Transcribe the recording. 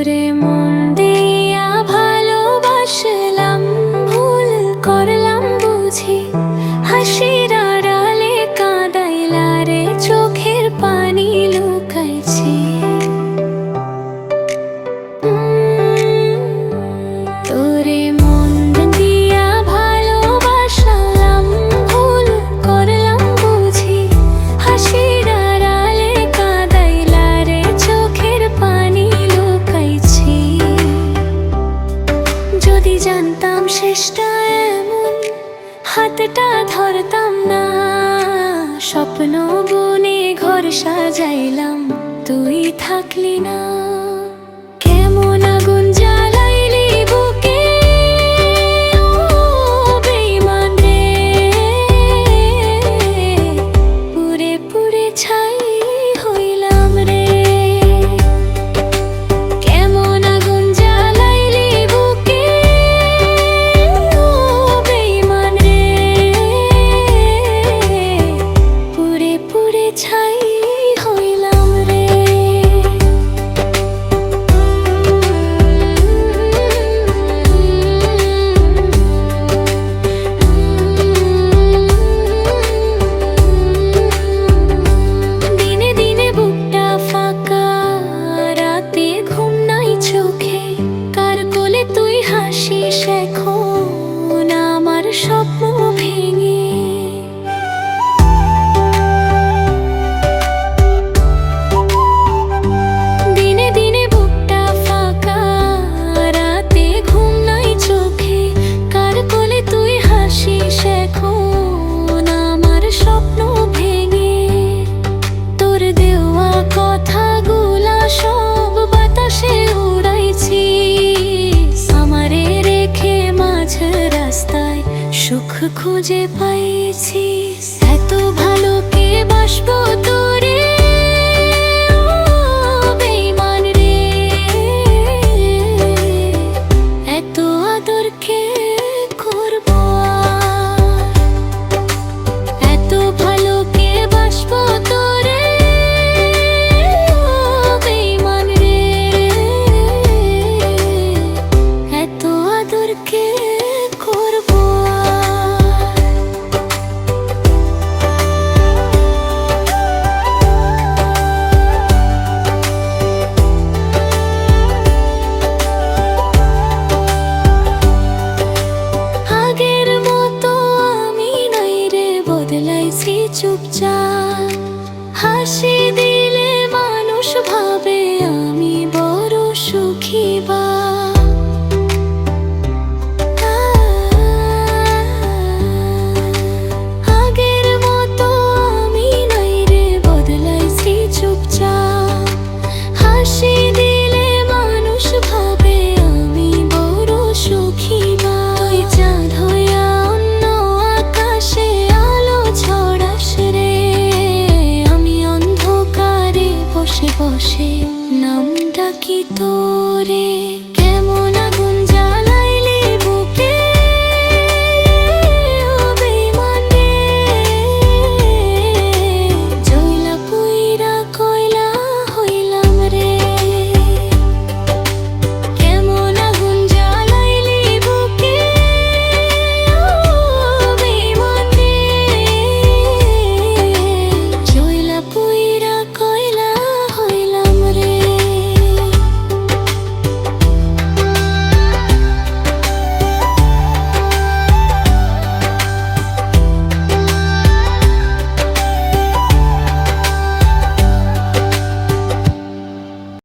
তোরে মন দিয়া ভালোবাসলাম, ভুল করলাম বুঝি, হাসির আড়ালে কাঁদাইলা রে, চোখের পানি লুকাইছি। তোরে মন দিয়া ভালোবাসলাম, ভুল করলাম বুঝি, হাসির আড়ালে কাঁদাইলা রে, চোখের পানি লুকাইছি। যদি জানতাম শেষটা এমন, হাতটা ধরতাম না। স্বপ্ন বুনে ঘর সাজাইলাম, তুই থাকলি না। কেমন আগুন জ্বালাইলি বুকে, ও বেঈমান রে, পুড়ে পুড়ে ছাই হইলাম রে। কেমন আগুন জ্বালাইলি বুকে, ও বেঈমান রে, পুড়ে পুড়ে ছাই হইলাম রে। দিনে দিনে বুকটা ফাঁকা, রাতে ঘুম নাই চোখে, কার কোলে তুই হাসিস এখন আমার স্বপ্ন ভেঙে। দিনে দিনে বুকটা ফাঁকা, রাতে ঘুম নাই চোখে, কার কোলে তুই হাসিস এখন আমার স্বপ্ন ভেঙে। তোর দেওয়া কথাগুলা সব বাতাসে উড়াইছি, আমারে রেখে মাঝ রাস্তায় সুখ খুঁজে পাইছি। এত ভালো কে বাসবো তোরে, ও বেঈমান রে, এত আদর কে করবো আর? এত ভালো কে বাসবো তোরে, ও বেঈমান রে, এত আদর কে করবো আর? আগের মতো আমি নাই রে, বদলাইছি চুপচাপ। হাসি দিলে মানুষ ভাবে আমি বড় সুখী বা। আগের মতো আমি নাই রে, বদলাইছি চুপচাপ। হাসি দিলে মানুষ ভাবে আমি বড় সুখী বা। তুই চাঁদ হইয়া অন্য আকাশে আলো ছড়াস রে, আমি অন্ধকারে বসে বসে নাম ডাকি তোরে।